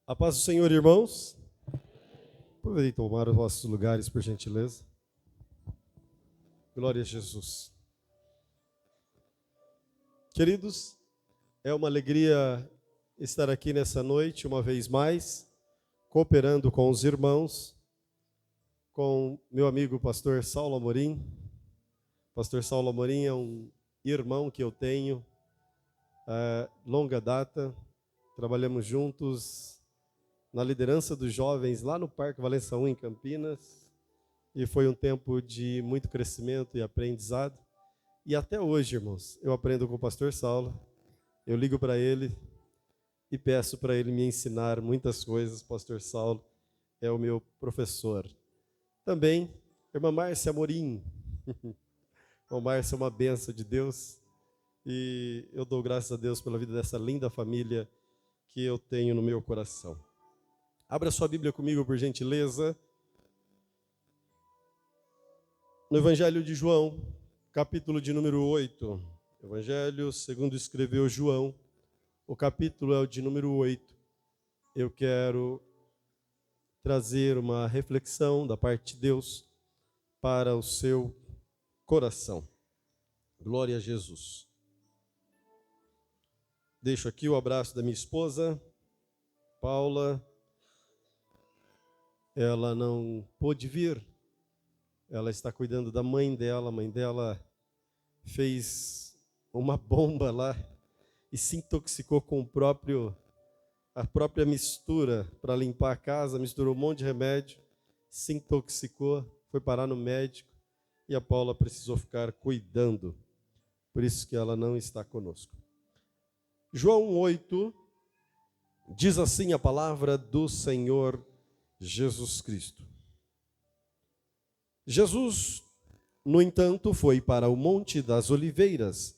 A paz do Senhor, irmãos. Aproveitem tomar os vossos lugares, por gentileza. Glória a Jesus. Queridos, é uma alegria estar aqui nessa noite, uma vez mais, cooperando com os irmãos, com meu amigo pastor Saulo Amorim. Pastor Saulo Amorim é um irmão que eu tenho longa data. Trabalhamos juntos na liderança dos jovens lá no Parque Valença 1, em Campinas, e foi um tempo de muito crescimento e aprendizado. E até hoje, irmãos, eu aprendo com o pastor Saulo, eu ligo para ele e peço para ele me ensinar muitas coisas. Pastor Saulo é o meu professor. Também, irmã Márcia Amorim. Irmã Márcia é uma bênção de Deus, e eu dou graças a Deus pela vida dessa linda família que eu tenho no meu coração. Abra sua Bíblia comigo, por gentileza. No Evangelho de João, capítulo de número 8. Evangelho segundo escreveu João, o capítulo é o de número 8. Eu quero trazer uma reflexão da parte de Deus para o seu coração. Glória a Jesus. Deixo aqui o abraço da minha esposa, Paula. Ela não pôde vir, ela está cuidando da mãe dela. A mãe dela fez uma bomba lá e se intoxicou com a própria mistura para limpar a casa, misturou um monte de remédio, se intoxicou, foi parar no médico e a Paula precisou ficar cuidando, por isso que ela não está conosco. João 8, diz assim a palavra do Senhor Jesus Cristo. Jesus, no entanto, foi para o Monte das Oliveiras.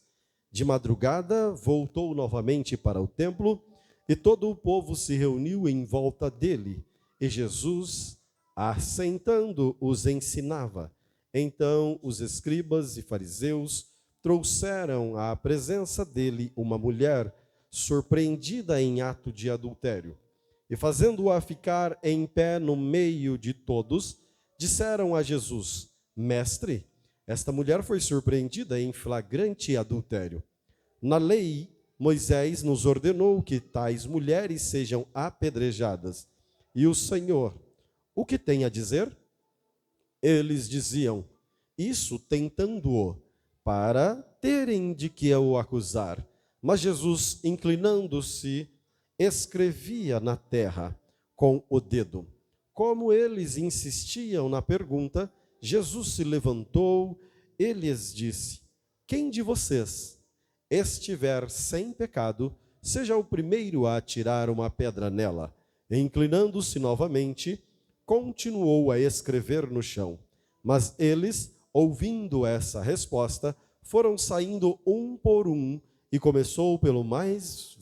De madrugada, voltou novamente para o templo e todo o povo se reuniu em volta dele. E Jesus, assentando, os ensinava. Então os escribas e fariseus trouxeram à presença dele uma mulher surpreendida em ato de adultério. E fazendo-a ficar em pé no meio de todos, disseram a Jesus: Mestre, esta mulher foi surpreendida em flagrante adultério. Na lei, Moisés nos ordenou que tais mulheres sejam apedrejadas. E o Senhor, o que tem a dizer? Eles diziam isso tentando-o, para terem de que o acusar. Mas Jesus, inclinando-se, escrevia na terra com o dedo. Como eles insistiam na pergunta, Jesus se levantou e lhes disse: Quem de vocês estiver sem pecado, seja o primeiro a atirar uma pedra nela. E, inclinando-se novamente, continuou a escrever no chão. Mas eles, ouvindo essa resposta, foram saindo um por um, e começou pelos mais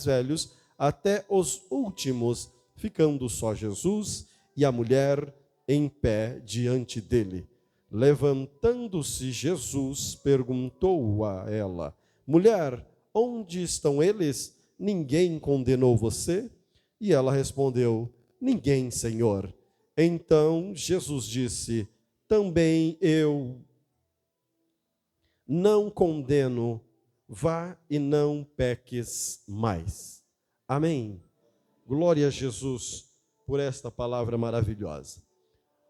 velhos, até os últimos, ficando só Jesus e a mulher em pé diante dele. Levantando-se Jesus, perguntou a ela: Mulher, onde estão eles? Ninguém condenou você? E ela respondeu: Ninguém, Senhor. Então Jesus disse: Também eu não condeno, vá e não peques mais. Amém. Glória a Jesus por esta palavra maravilhosa.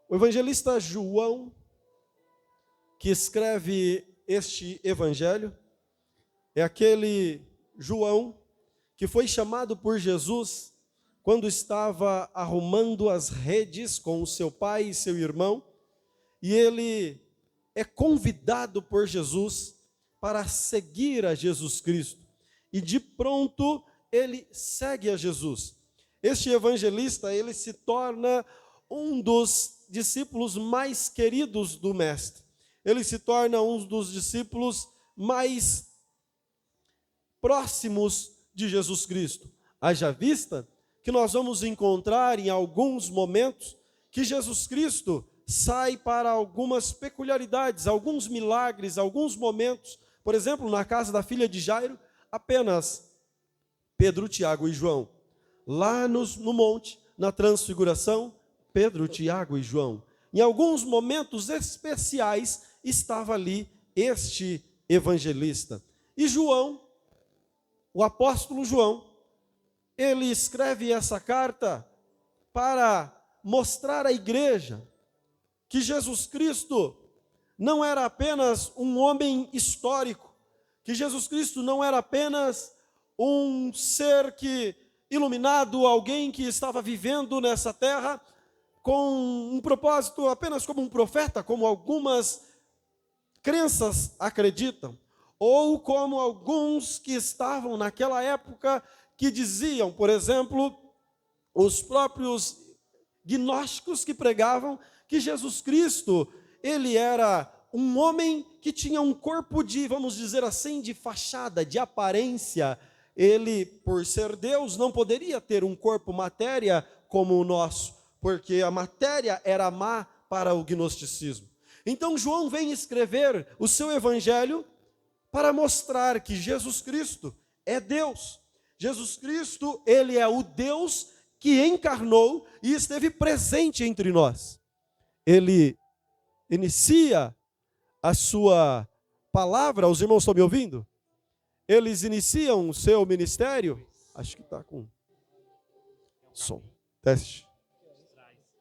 O evangelista João, que escreve este evangelho, é aquele João que foi chamado por Jesus quando estava arrumando as redes com o seu pai e seu irmão, e ele é convidado por Jesus para seguir a Jesus Cristo. E de pronto ele segue a Jesus. Este evangelista, ele se torna um dos discípulos mais queridos do Mestre. Ele se torna um dos discípulos mais próximos de Jesus Cristo. Haja vista que nós vamos encontrar em alguns momentos que Jesus Cristo sai para algumas peculiaridades, alguns milagres, alguns momentos. Por exemplo, na casa da filha de Jairo, apenas Pedro, Tiago e João. Lá no monte, na transfiguração, Pedro, Tiago e João. Em alguns momentos especiais, estava ali este evangelista. E João, o apóstolo João, ele escreve essa carta para mostrar à igreja que Jesus Cristo não era apenas um homem histórico, que Jesus Cristo não era apenas um ser iluminado, alguém que estava vivendo nessa terra com um propósito apenas como um profeta, como algumas crenças acreditam, ou como alguns que estavam naquela época que diziam, por exemplo, os próprios gnósticos que pregavam que Jesus Cristo, ele era um homem que tinha um corpo de, vamos dizer assim, de fachada, de aparência. Ele, por ser Deus, não poderia ter um corpo matéria como o nosso, porque a matéria era má para o gnosticismo. Então João vem escrever o seu evangelho para mostrar que Jesus Cristo é Deus. Jesus Cristo, ele é o Deus que encarnou e esteve presente entre nós. Ele inicia a sua palavra, os irmãos estão me ouvindo? Eles iniciam o seu ministério. Acho que está com som. Teste.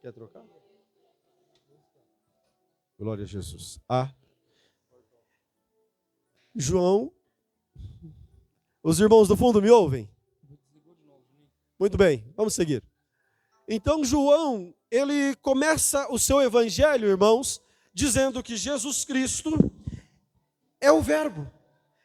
Quer trocar? Glória a Jesus. João. Os irmãos do fundo me ouvem? Muito bem, vamos seguir. Então João, ele começa o seu evangelho, irmãos, dizendo que Jesus Cristo é o Verbo.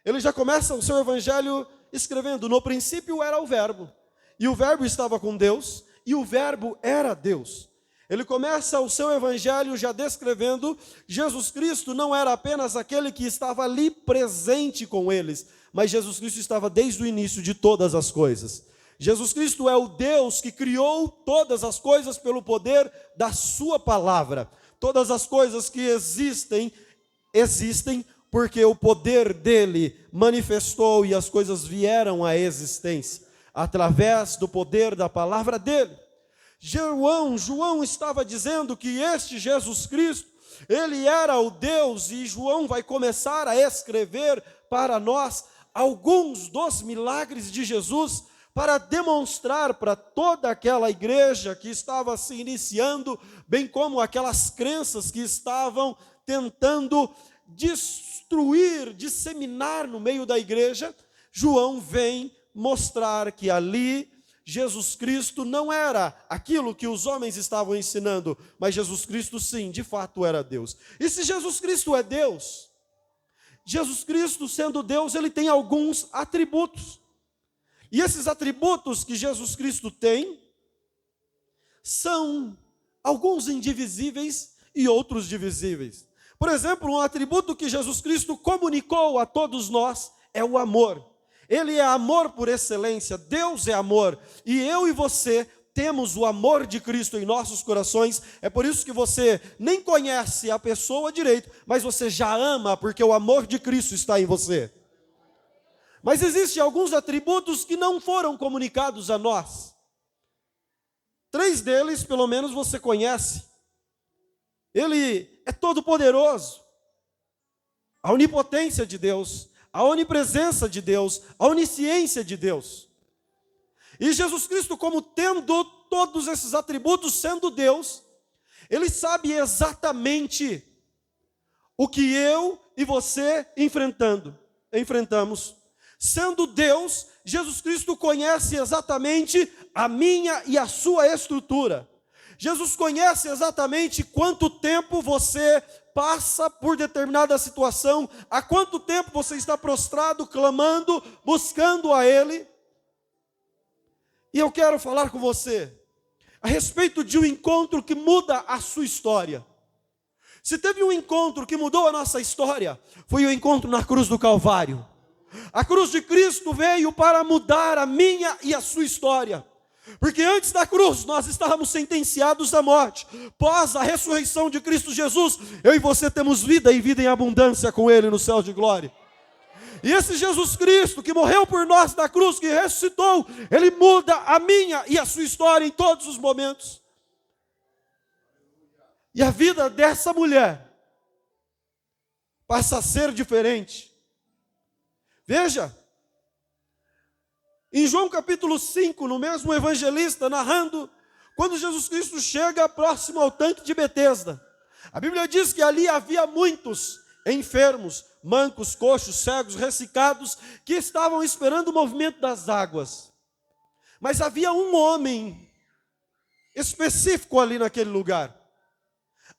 Ele já começa o seu evangelho escrevendo: no princípio era o Verbo, e o Verbo estava com Deus, e o Verbo era Deus. Ele começa o seu evangelho já descrevendo Jesus Cristo não era apenas aquele que estava ali presente com eles, mas Jesus Cristo estava desde o início de todas as coisas. Jesus Cristo é o Deus que criou todas as coisas pelo poder da sua palavra. Todas as coisas que existem porque o poder dele manifestou e as coisas vieram à existência através do poder da palavra dele. João estava dizendo que este Jesus Cristo, ele era o Deus, e João vai começar a escrever para nós alguns dos milagres de Jesus, para demonstrar para toda aquela igreja que estava se iniciando, bem como aquelas crenças que estavam tentando destruir, disseminar no meio da igreja. João vem mostrar que ali Jesus Cristo não era aquilo que os homens estavam ensinando, mas Jesus Cristo sim, de fato era Deus. E se Jesus Cristo é Deus, Jesus Cristo sendo Deus, ele tem alguns atributos. E esses atributos que Jesus Cristo tem, são alguns indivisíveis e outros divisíveis. Por exemplo, um atributo que Jesus Cristo comunicou a todos nós é o amor. Ele é amor por excelência, Deus é amor, e eu e você temos o amor de Cristo em nossos corações. É por isso que você nem conhece a pessoa direito, mas você já ama, porque o amor de Cristo está em você. Mas existem alguns atributos que não foram comunicados a nós. 3 deles, pelo menos, você conhece. Ele é todo poderoso, a onipotência de Deus, a onipresença de Deus, a onisciência de Deus. E Jesus Cristo, como tendo todos esses atributos, sendo Deus, ele sabe exatamente o que eu e você enfrentamos. Sendo Deus, Jesus Cristo conhece exatamente a minha e a sua estrutura. Jesus conhece exatamente quanto tempo você passa por determinada situação, há quanto tempo você está prostrado, clamando, buscando a Ele. E eu quero falar com você a respeito de um encontro que muda a sua história. Se teve um encontro que mudou a nossa história, foi o encontro na cruz do Calvário. A cruz de Cristo veio para mudar a minha e a sua história. Porque antes da cruz nós estávamos sentenciados à morte. Pós a ressurreição de Cristo Jesus, eu e você temos vida e vida em abundância com Ele no céu de glória. E esse Jesus Cristo que morreu por nós na cruz, que ressuscitou, Ele muda a minha e a sua história em todos os momentos. E a vida dessa mulher passa a ser diferente. Veja, em João capítulo 5, no mesmo evangelista, narrando, quando Jesus Cristo chega próximo ao tanque de Betesda, a Bíblia diz que ali havia muitos enfermos, mancos, coxos, cegos, ressecados, que estavam esperando o movimento das águas. Mas havia um homem específico ali naquele lugar.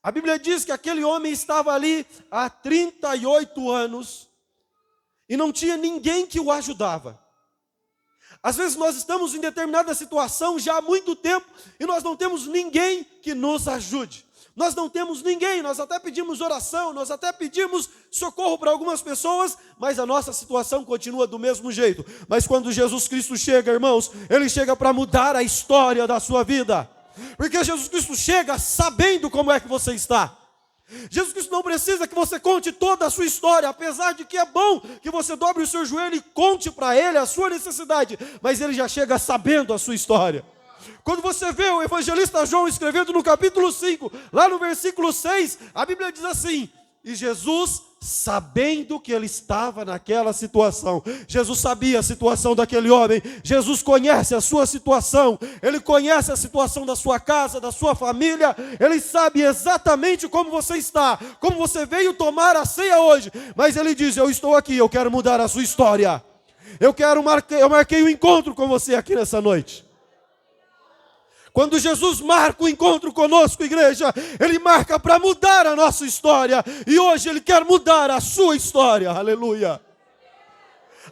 A Bíblia diz que aquele homem estava ali há 38 anos e não tinha ninguém que o ajudava. Às vezes nós estamos em determinada situação já há muito tempo e nós não temos ninguém que nos ajude. Nós não temos ninguém, nós até pedimos oração, nós até pedimos socorro para algumas pessoas, mas a nossa situação continua do mesmo jeito. Mas quando Jesus Cristo chega, irmãos, Ele chega para mudar a história da sua vida. Porque Jesus Cristo chega sabendo como é que você está. Jesus Cristo não precisa que você conte toda a sua história, apesar de que é bom que você dobre o seu joelho e conte para Ele a sua necessidade, mas Ele já chega sabendo a sua história. Quando você vê o evangelista João escrevendo no capítulo 5, lá no versículo 6, a Bíblia diz assim: e Jesus, sabendo que ele estava naquela situação, Jesus sabia a situação daquele homem, Jesus conhece a sua situação, Ele conhece a situação da sua casa, da sua família, Ele sabe exatamente como você está, como você veio tomar a ceia hoje, mas Ele diz: eu estou aqui, eu quero mudar a sua história, eu marquei um encontro com você aqui nessa noite. Quando Jesus marca o encontro conosco, igreja, Ele marca para mudar a nossa história. E hoje Ele quer mudar a sua história. Aleluia.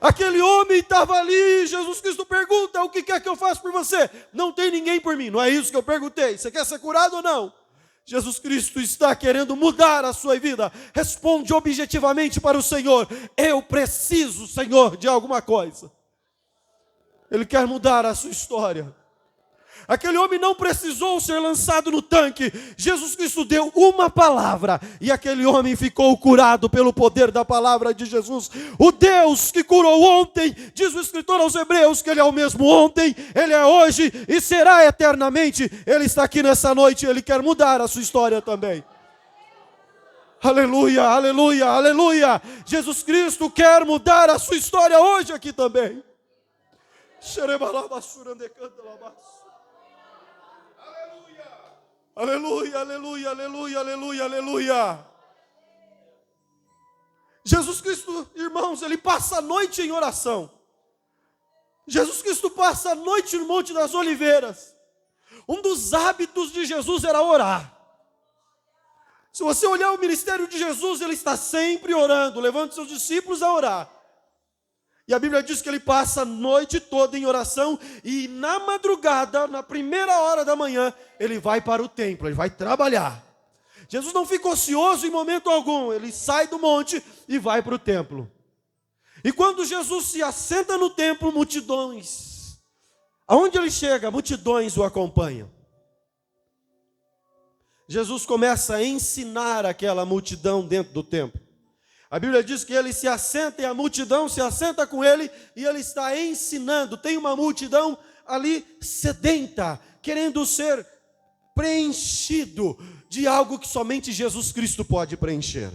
Aquele homem estava ali, Jesus Cristo pergunta: o que quer que eu faça por você? Não tem ninguém por mim. Não é isso que eu perguntei. Você quer ser curado ou não? Jesus Cristo está querendo mudar a sua vida. Responde objetivamente para o Senhor: eu preciso, Senhor, de alguma coisa. Ele quer mudar a sua história. Aquele homem não precisou ser lançado no tanque. Jesus Cristo deu uma palavra e aquele homem ficou curado pelo poder da palavra de Jesus. O Deus que curou ontem, diz o escritor aos Hebreus, que Ele é o mesmo ontem, Ele é hoje e será eternamente. Ele está aqui nessa noite, Ele quer mudar a sua história também. Aleluia, aleluia, aleluia. Jesus Cristo quer mudar a sua história hoje aqui também. Aleluia, aleluia, aleluia, aleluia, aleluia. Jesus Cristo, irmãos, Ele passa a noite em oração. Jesus Cristo passa a noite no Monte das Oliveiras. Um dos hábitos de Jesus era orar. Se você olhar o ministério de Jesus, Ele está sempre orando, levando seus discípulos a orar. E a Bíblia diz que Ele passa a noite toda em oração e na madrugada, na primeira hora da manhã, Ele vai para o templo, Ele vai trabalhar. Jesus não fica ocioso em momento algum, Ele sai do monte e vai para o templo. E quando Jesus se assenta no templo, multidões, aonde Ele chega, multidões o acompanham. Jesus começa a ensinar aquela multidão dentro do templo. A Bíblia diz que Ele se assenta e a multidão se assenta com Ele e Ele está ensinando. Tem uma multidão ali sedenta, querendo ser preenchido de algo que somente Jesus Cristo pode preencher.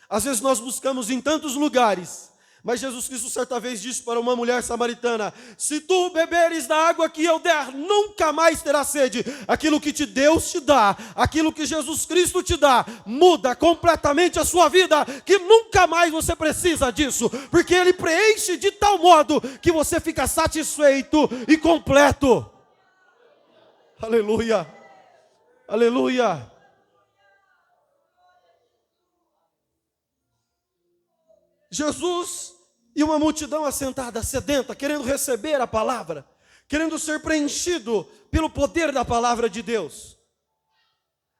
Às vezes nós buscamos em tantos lugares, mas Jesus Cristo certa vez disse para uma mulher samaritana: se tu beberes da água que eu der, nunca mais terás sede. Aquilo que Deus te dá, aquilo que Jesus Cristo te dá, muda completamente a sua vida, que nunca mais você precisa disso, porque Ele preenche de tal modo que você fica satisfeito e completo. Aleluia, aleluia. Jesus e uma multidão assentada, sedenta, querendo receber a palavra, querendo ser preenchido pelo poder da palavra de Deus.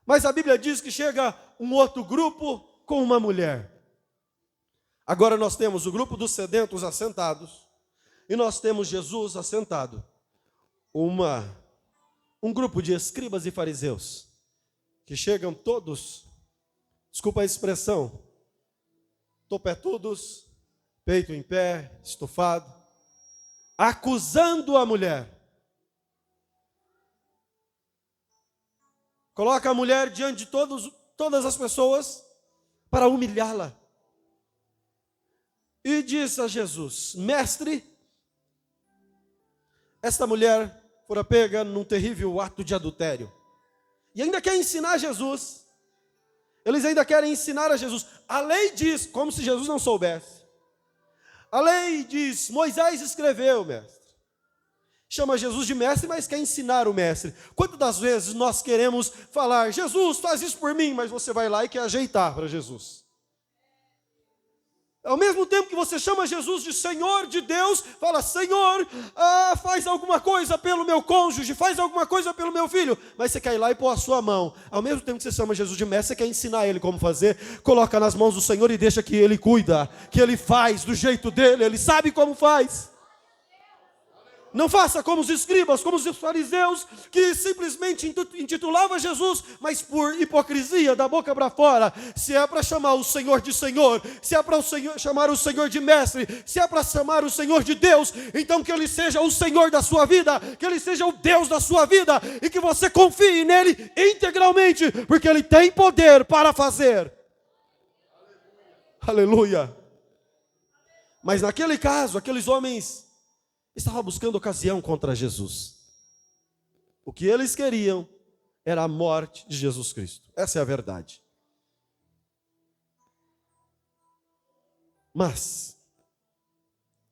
Mas a Bíblia diz que chega um outro grupo com uma mulher. Agora nós temos o grupo dos sedentos assentados e nós temos Jesus assentado. Um grupo de escribas e fariseus que chegam todos, desculpa a expressão, topetudos, peito em pé, estufado, acusando a mulher. Coloca a mulher diante de todas as pessoas para humilhá-la. E diz a Jesus: Mestre, esta mulher fora pega num terrível ato de adultério. E ainda quer ensinar Jesus. Eles ainda querem ensinar a Jesus. A lei diz, como se Jesus não soubesse. A lei diz, Moisés escreveu, mestre. Chama Jesus de mestre, mas quer ensinar o mestre. Quantas das vezes nós queremos falar, Jesus, faz isso por mim, mas você vai lá e quer ajeitar para Jesus. Ao mesmo tempo que você chama Jesus de Senhor, de Deus, fala, Senhor, faz alguma coisa pelo meu cônjuge, faz alguma coisa pelo meu filho, mas você quer ir lá e pôr a sua mão. Ao mesmo tempo que você chama Jesus de mestre, você quer ensinar ele como fazer, coloca nas mãos do Senhor e deixa que ele cuida, que ele faz do jeito dele, ele sabe como faz. Não faça como os escribas, como os fariseus, que simplesmente intitulavam Jesus, mas por hipocrisia, da boca para fora. Se é para chamar o Senhor de Senhor, se é para chamar o Senhor de mestre, se é para chamar o Senhor de Deus, então que Ele seja o Senhor da sua vida, que Ele seja o Deus da sua vida, e que você confie nele integralmente, porque Ele tem poder para fazer. Aleluia. Mas naquele caso, aqueles homens estava buscando ocasião contra Jesus. O que eles queriam era a morte de Jesus Cristo. Essa é a verdade. Mas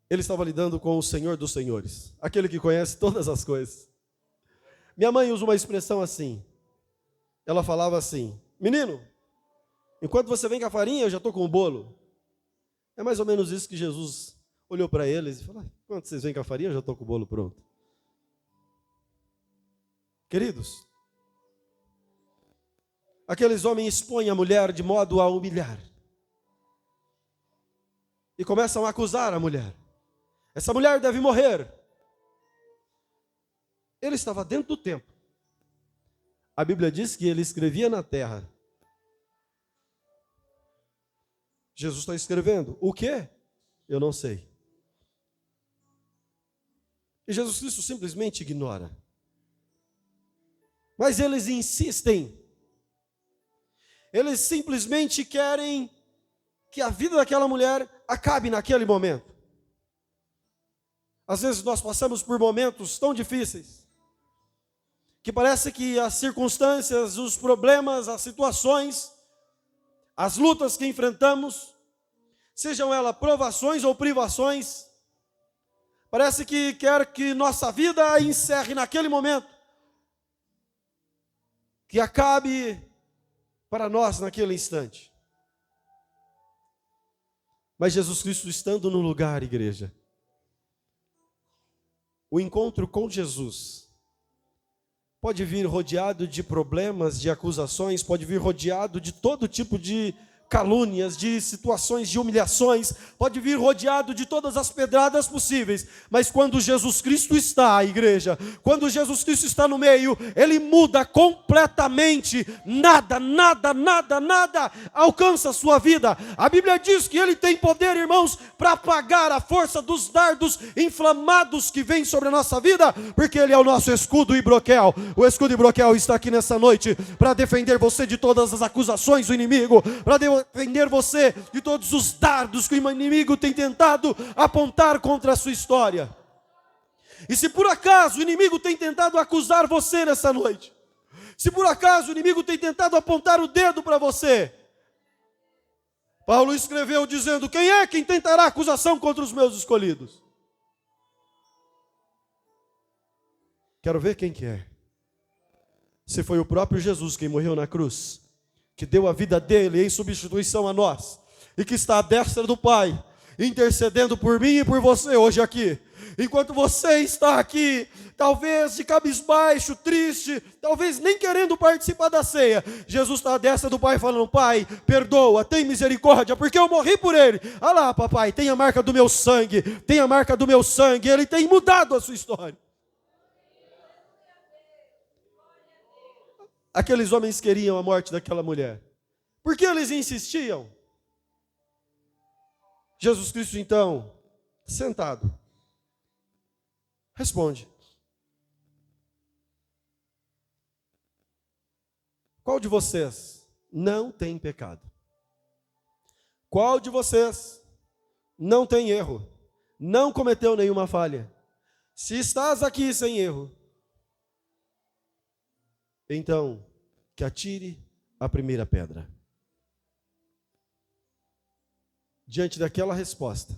ele estava lidando com o Senhor dos Senhores, aquele que conhece todas as coisas. Minha mãe usa uma expressão assim. Ela falava assim: menino, enquanto você vem com a farinha, eu já estou com o bolo. É mais ou menos isso que Jesus olhou para eles e falou: quando vocês vêm com a farinha, eu já estou com o bolo pronto. Queridos, aqueles homens expõem a mulher de modo a humilhar. E começam a acusar a mulher. Essa mulher deve morrer. Ele estava dentro do templo. A Bíblia diz que ele escrevia na terra. Jesus está escrevendo. O quê? Eu não sei. E Jesus Cristo simplesmente ignora. Mas eles insistem. Eles simplesmente querem que a vida daquela mulher acabe naquele momento. Às vezes nós passamos por momentos tão difíceis, que parece que as circunstâncias, os problemas, as situações, as lutas que enfrentamos, sejam elas provações ou privações, parece que quer que nossa vida encerre naquele momento, que acabe para nós naquele instante. Mas Jesus Cristo estando no lugar, igreja, o encontro com Jesus pode vir rodeado de problemas, de acusações, pode vir rodeado de todo tipo de calúnias, de situações de humilhações, pode vir rodeado de todas as pedradas possíveis, mas quando Jesus Cristo está, a igreja, quando Jesus Cristo está no meio, Ele muda completamente, nada alcança a sua vida. A Bíblia diz que Ele tem poder, irmãos, para apagar a força dos dardos inflamados que vêm sobre a nossa vida, porque Ele é o nosso escudo e broquel. O escudo e broquel está aqui nessa noite para defender você de todas as acusações do inimigo, para defender você de todos os dardos que o inimigo tem tentado apontar contra a sua história. E se por acaso o inimigo tem tentado acusar você nessa noite, se por acaso o inimigo tem tentado apontar o dedo para você, Paulo escreveu dizendo: quem é quem tentará acusação contra os meus escolhidos? Quero ver quem que é. Se foi o próprio Jesus quem morreu na cruz, que deu a vida dele em substituição a nós, e que está à destra do Pai, intercedendo por mim e por você hoje aqui. Enquanto você está aqui, talvez de cabisbaixo, triste, talvez nem querendo participar da ceia, Jesus está à destra do Pai falando: Pai, perdoa, tem misericórdia, porque eu morri por ele. Ah lá, papai, tem a marca do meu sangue, tem a marca do meu sangue, ele tem mudado a sua história. Aqueles homens queriam a morte daquela mulher. Por que eles insistiam? Jesus Cristo, então, sentado, responde: qual de vocês não tem pecado? Qual de vocês não tem erro? Não cometeu nenhuma falha? Se estás aqui sem erro, então que atire a primeira pedra. Diante daquela resposta,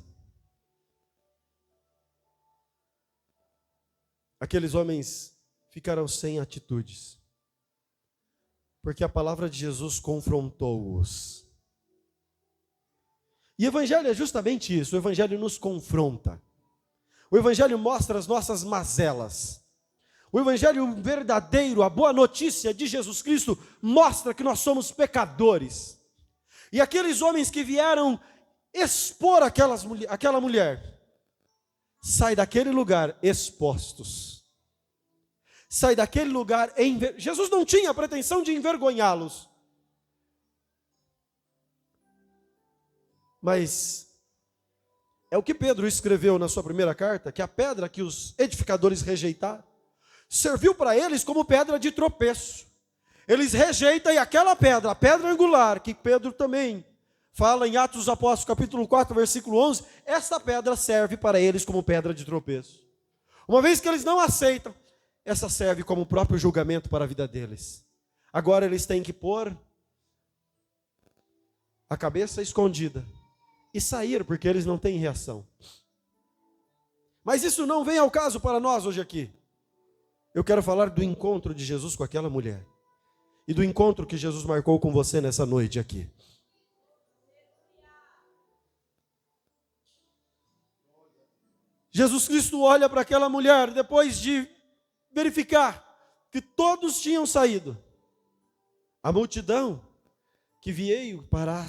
aqueles homens ficaram sem atitudes, porque a palavra de Jesus confrontou-os. E o Evangelho é justamente isso, o Evangelho nos confronta. O Evangelho mostra as nossas mazelas. O Evangelho verdadeiro, a boa notícia de Jesus Cristo, mostra que nós somos pecadores. E aqueles homens que vieram expor aquela mulher, sai daquele lugar expostos. Sai daquele lugar, Jesus não tinha a pretensão de envergonhá-los. Mas é o que Pedro escreveu na sua primeira carta, que a pedra que os edificadores rejeitaram, serviu para eles como pedra de tropeço. Eles rejeitam e aquela pedra, a pedra angular, que Pedro também fala em Atos dos Apóstolos, capítulo 4, versículo 11, esta pedra serve para eles como pedra de tropeço. Uma vez que eles não aceitam, essa serve como o próprio julgamento para a vida deles. Agora eles têm que pôr a cabeça escondida e sair, porque eles não têm reação. Mas isso não vem ao caso para nós hoje aqui. Eu quero falar do encontro de Jesus com aquela mulher. E do encontro que Jesus marcou com você nessa noite aqui. Jesus Cristo olha para aquela mulher, depois de verificar que todos tinham saído. A multidão que veio para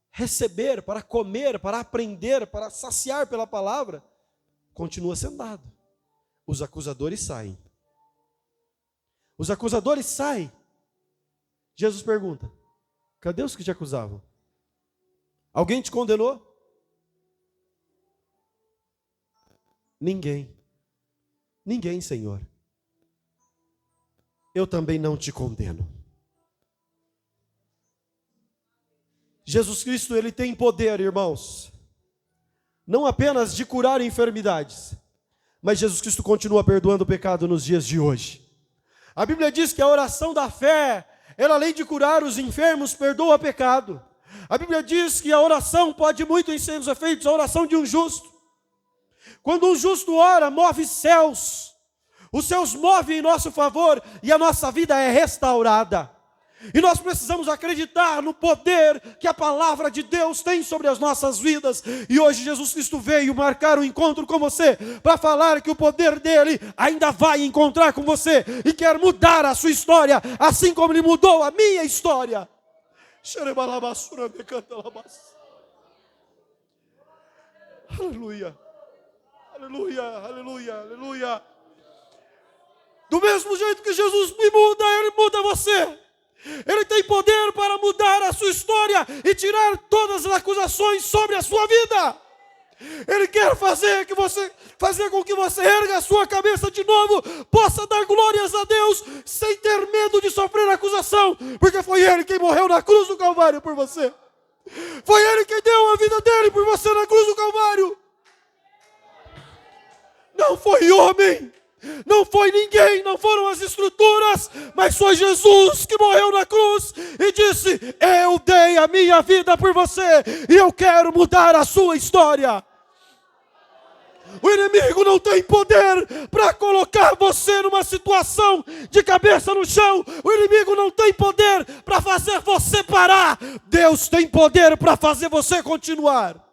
receber, para comer, para aprender, para saciar pela palavra, continua sentado. Os acusadores saem. Os acusadores saem. Jesus pergunta: cadê os que te acusavam? Alguém te condenou? Ninguém. Ninguém, Senhor. Eu também não te condeno. Jesus Cristo, Ele tem poder, irmãos, não apenas de curar enfermidades, mas Jesus Cristo continua perdoando o pecado nos dias de hoje. A Bíblia diz que a oração da fé, ela além de curar os enfermos, perdoa o pecado. A Bíblia diz que a oração pode muito em seus efeitos, a oração de um justo. Quando um justo ora, move céus, os céus movem em nosso favor e a nossa vida é restaurada. E nós precisamos acreditar no poder que a palavra de Deus tem sobre as nossas vidas. E hoje Jesus Cristo veio marcar um encontro com você para falar que o poder dele ainda vai encontrar com você e quer mudar a sua história, assim como ele mudou a minha história. Aleluia, aleluia, aleluia, aleluia. Do mesmo jeito que Jesus me muda, Ele muda você. Ele tem poder para mudar a sua história e tirar todas as acusações sobre a sua vida. Ele quer fazer com que você erga a sua cabeça de novo, possa dar glórias a Deus, sem ter medo de sofrer acusação, porque foi Ele quem morreu na cruz do Calvário por você. Foi Ele quem deu a vida dele por você na cruz do Calvário. Não foi homem, não foi ninguém, não foram as estruturas, mas foi Jesus que morreu na cruz e disse: eu dei a minha vida por você e eu quero mudar a sua história. O inimigo não tem poder para colocar você numa situação de cabeça no chão. O inimigo não tem poder para fazer você parar. Deus tem poder para fazer você continuar.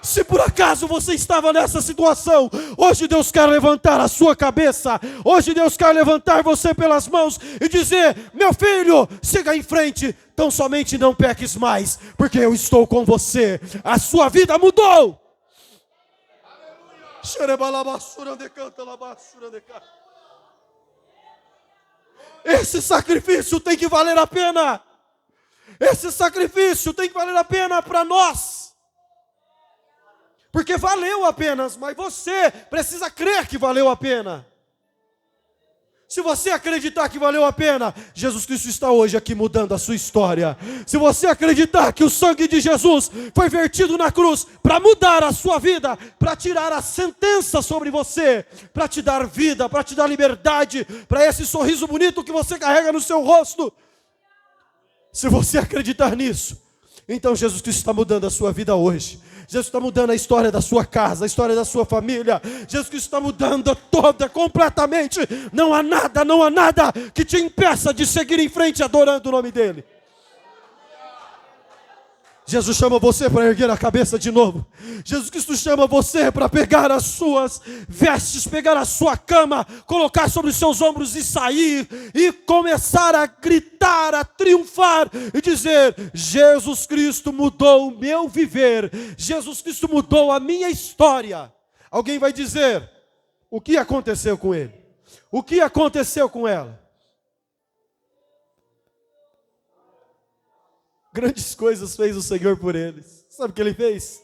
Se por acaso você estava nessa situação, hoje Deus quer levantar a sua cabeça. Hoje Deus quer levantar você pelas mãos e dizer: meu filho, siga em frente, tão somente não peques mais, porque eu estou com você. A sua vida mudou. Esse sacrifício tem que valer a pena. Esse sacrifício tem que valer a pena para nós. porque valeu a pena, mas você precisa crer que valeu a pena. Se você acreditar que valeu a pena, Jesus Cristo está hoje aqui mudando a sua história. Se você acreditar que o sangue de Jesus foi vertido na cruz para mudar a sua vida, para tirar a sentença sobre você, para te dar vida, para te dar liberdade, para esse sorriso bonito que você carrega no seu rosto. Se você acreditar nisso, então Jesus Cristo está mudando a sua vida hoje. Jesus está mudando a história da sua casa, a história da sua família. Jesus Cristo está mudando toda, completamente. Não há nada que te impeça de seguir em frente adorando o nome dEle. Jesus chama você para erguer a cabeça de novo. Jesus Cristo chama você para pegar as suas vestes, pegar a sua cama, colocar sobre os seus ombros e sair, e começar a gritar, a triunfar e dizer: Jesus Cristo mudou o meu viver, Jesus Cristo mudou a minha história. Alguém vai dizer: o que aconteceu com ele? O que aconteceu com ela? Grandes coisas fez o Senhor por eles. Sabe o que Ele fez?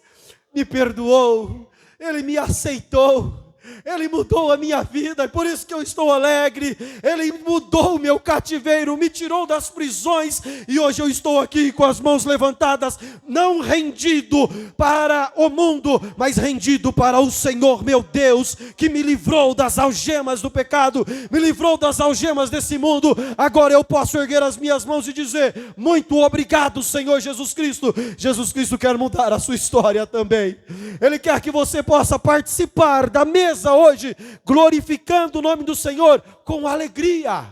Me perdoou, Ele me aceitou, Ele mudou a minha vida, e por isso que eu estou alegre. Ele mudou o meu cativeiro, me tirou das prisões, e hoje eu estou aqui com as mãos levantadas, não rendido para o mundo, mas rendido para o Senhor meu Deus, que me livrou das algemas do pecado, me livrou das algemas desse mundo. Agora eu posso erguer as minhas mãos e dizer: muito obrigado, Senhor Jesus Cristo. Jesus Cristo quer mudar a sua história também. Ele quer que você possa participar da mesa hoje, glorificando o nome do Senhor com alegria.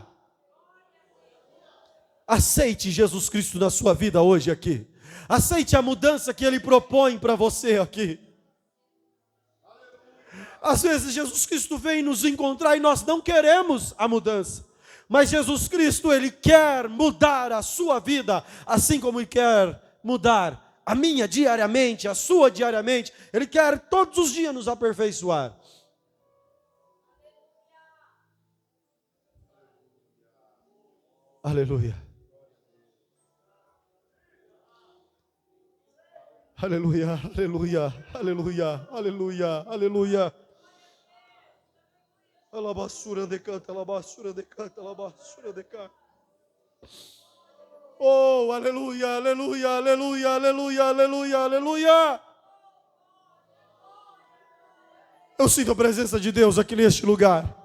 Aceite Jesus Cristo na sua vida hoje aqui. Aceite a mudança que Ele propõe para você aqui. Às vezes Jesus Cristo vem nos encontrar e nós não queremos a mudança. Mas Jesus Cristo, Ele quer mudar a sua vida, assim como Ele quer mudar a minha diariamente, a sua diariamente. Ele quer todos os dias nos aperfeiçoar. Aleluia. Aleluia, aleluia, aleluia, aleluia, aleluia. Alabassura decanta, alabassura decanta, alabassura decanta. Oh, aleluia, aleluia, aleluia, aleluia, aleluia, aleluia. Eu sinto a presença de Deus aqui neste lugar.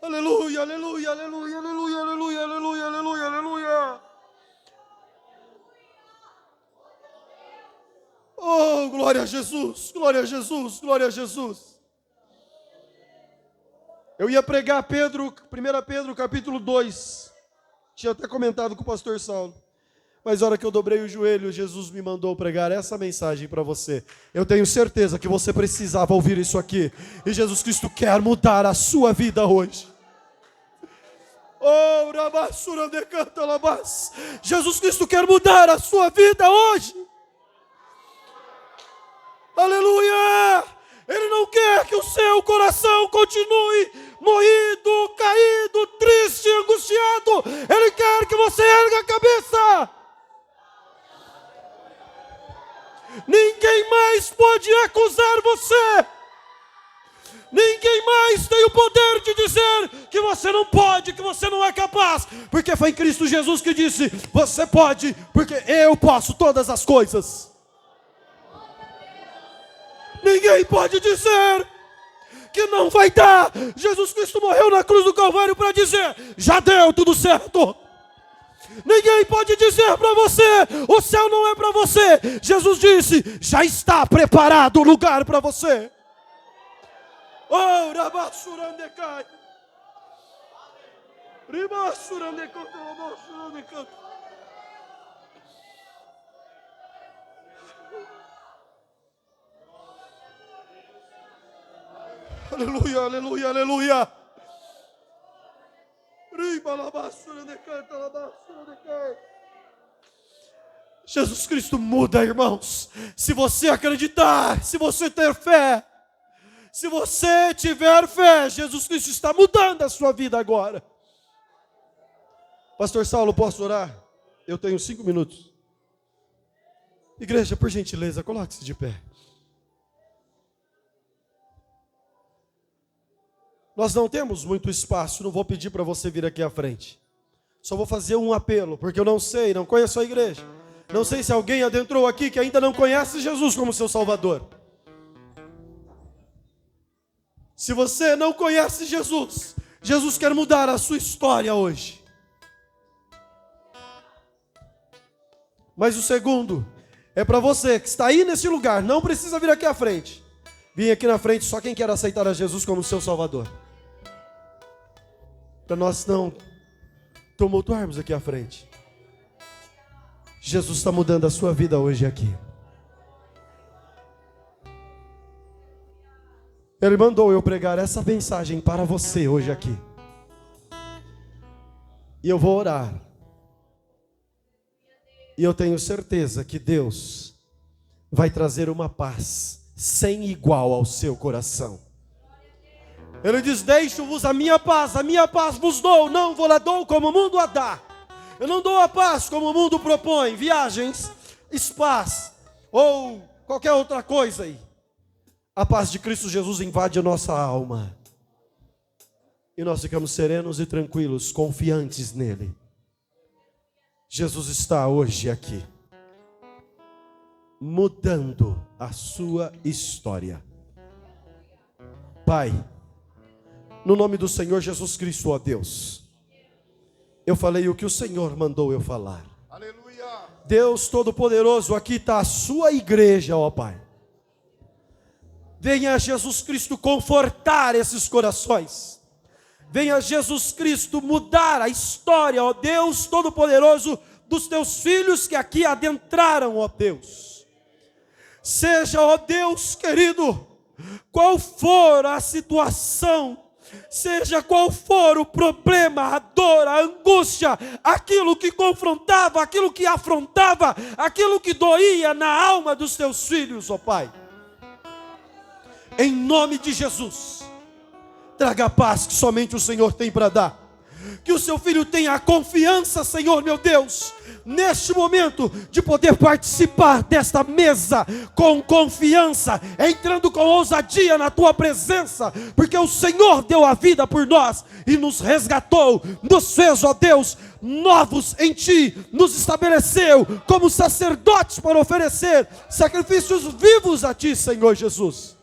Aleluia, aleluia, aleluia, aleluia, aleluia, aleluia, aleluia, aleluia. Oh, glória a Jesus, glória a Jesus, glória a Jesus. Eu ia pregar 1 Pedro capítulo 2. Tinha até comentado com o pastor Saulo. Mas na hora que eu dobrei o joelho, Jesus me mandou pregar essa mensagem para você. Eu tenho certeza que você precisava ouvir isso aqui. E Jesus Cristo quer mudar a sua vida hoje. Oh, rabassura decanta labas. Jesus Cristo quer mudar a sua vida hoje. Aleluia! Ele não quer que o seu coração continue moído, caído, triste, angustiado. Ele quer que você erga a cabeça. Ninguém mais pode acusar você. Ninguém mais tem o poder de dizer que você não pode, que você não é capaz. Porque foi Cristo Jesus que disse: você pode, porque eu posso todas as coisas. Ninguém pode dizer que não vai dar. Jesus Cristo morreu na cruz do Calvário para dizer: já deu tudo certo. Ninguém pode dizer para você: o céu não é para você. Jesus disse: já está preparado o lugar para você. Oh, rabassurandecai. Ribassurandecai, rabassurandecai. Aleluia, aleluia, aleluia. Jesus Cristo muda, irmãos. Se você acreditar, se você ter fé, se você tiver fé, Jesus Cristo está mudando a sua vida agora. Pastor Saulo, posso orar? Eu tenho 5 minutos. Igreja, por gentileza, coloque-se de pé. Nós não temos muito espaço, não vou pedir para você vir aqui à frente. Só vou fazer um apelo, porque eu não sei, não conheço a igreja. Não sei se alguém adentrou aqui que ainda não conhece Jesus como seu Salvador. Se você não conhece Jesus, Jesus quer mudar a sua história hoje. Mas o segundo é para você que está aí nesse lugar, não precisa vir aqui à frente. Vim aqui na frente só quem quer aceitar a Jesus como seu Salvador. Para nós não tumultuarmos aqui à frente. Jesus está mudando a sua vida hoje aqui. Ele mandou eu pregar essa mensagem para você hoje aqui. E eu vou orar. E eu tenho certeza que Deus vai trazer uma paz sem igual ao seu coração. Ele diz: deixo-vos a minha paz vos dou, não vou lá dou como o mundo a dá. Eu não dou a paz como o mundo propõe, viagens, espaço ou qualquer outra coisa aí. A paz de Cristo Jesus invade a nossa alma. E nós ficamos serenos e tranquilos, confiantes nele. Jesus está hoje aqui, mudando a sua história. Pai, no nome do Senhor Jesus Cristo, ó Deus, eu falei o que o Senhor mandou eu falar. Aleluia. Deus Todo-Poderoso, aqui está a sua igreja, ó Pai. Venha Jesus Cristo confortar esses corações. Venha Jesus Cristo mudar a história, ó Deus Todo-Poderoso, dos teus filhos que aqui adentraram, ó Deus. Seja, ó Deus querido, qual for a situação, seja qual for o problema, a dor, a angústia, aquilo que confrontava, aquilo que afrontava, aquilo que doía na alma dos teus filhos, ó Pai. Em nome de Jesus, traga a paz que somente o Senhor tem para dar. Que o seu filho tenha a confiança, Senhor meu Deus, neste momento, de poder participar desta mesa com confiança, entrando com ousadia na tua presença, porque o Senhor deu a vida por nós e nos resgatou, nos fez, ó Deus, novos em ti, nos estabeleceu como sacerdotes para oferecer sacrifícios vivos a ti, Senhor Jesus.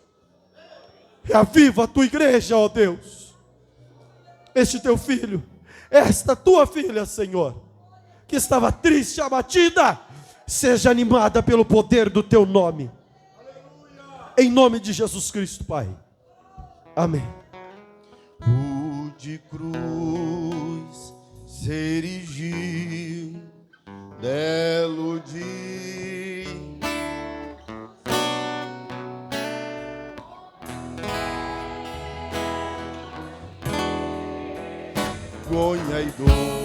Reaviva a tua igreja, ó Deus. Este teu filho, esta tua filha, Senhor, que estava triste, abatida, seja animada pelo poder do teu nome. Aleluia. Em nome de Jesus Cristo, Pai. Amém. De cruz se erigiu, belo dia. Vergonha e dor.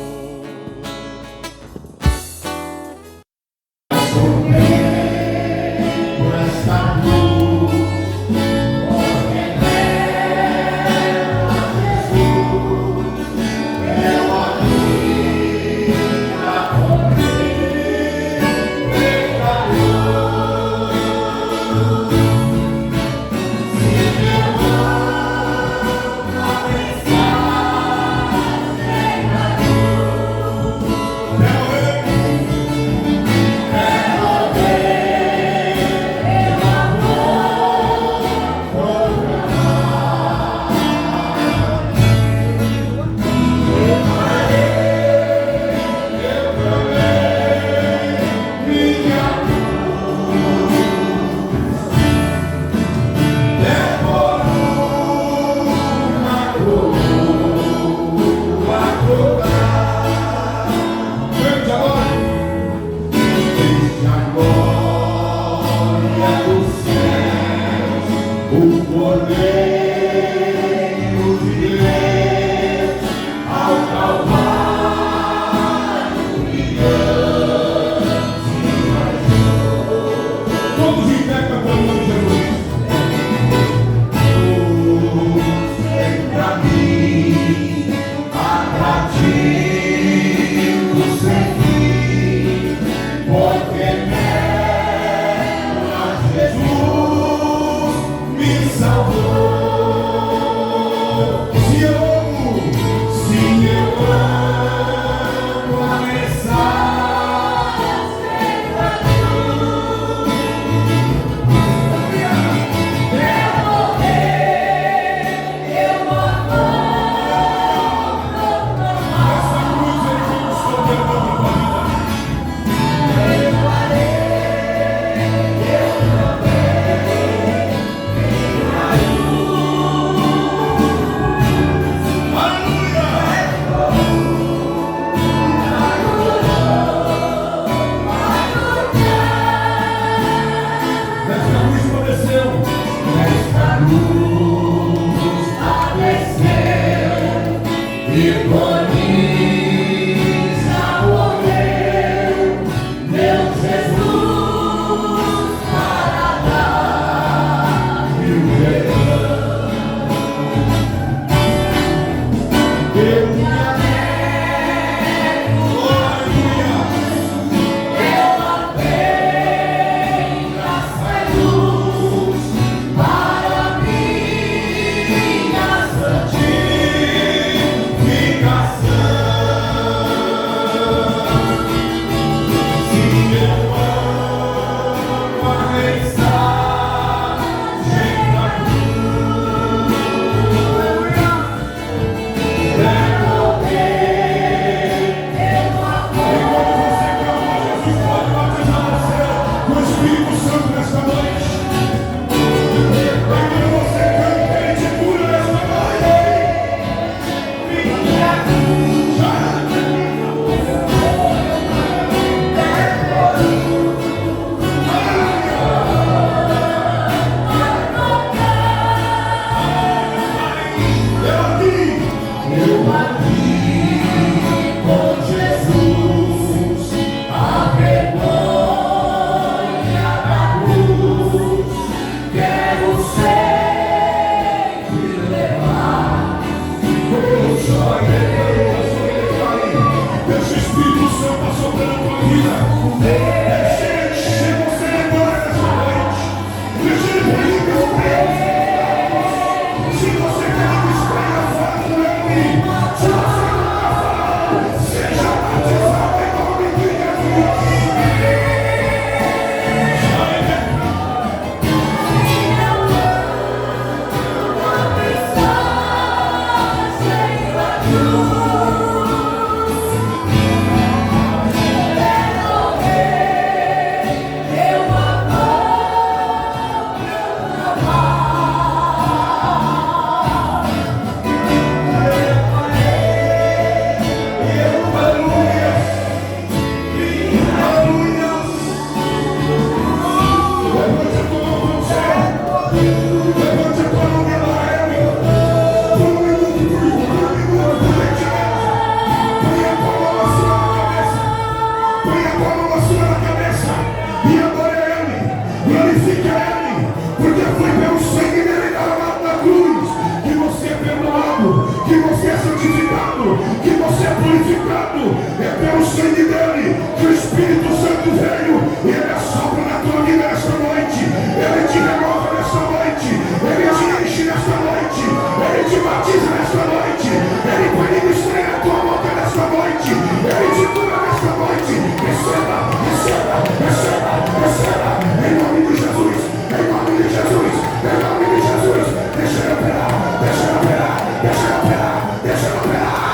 purificado. É pelo sangue dele que o Espírito Santo veio e ele assopra na tua vida nesta noite. Ele te renova nesta noite. Ele te enche nesta noite. Ele te batiza nesta noite. Ele vai ministrar a tua boca nesta noite. Ele te cura nesta noite. Receba, receba, receba, receba. Em nome de Jesus. Em nome de Jesus. Em nome de Jesus. Deixa ele operar. Deixa ele operar. Deixa ele operar. Deixa ele operar.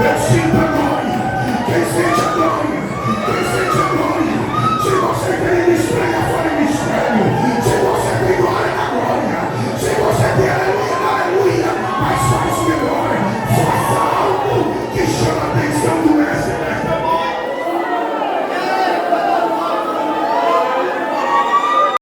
Eu sinto a glória. Quem sente a glória? Quem sente a glória?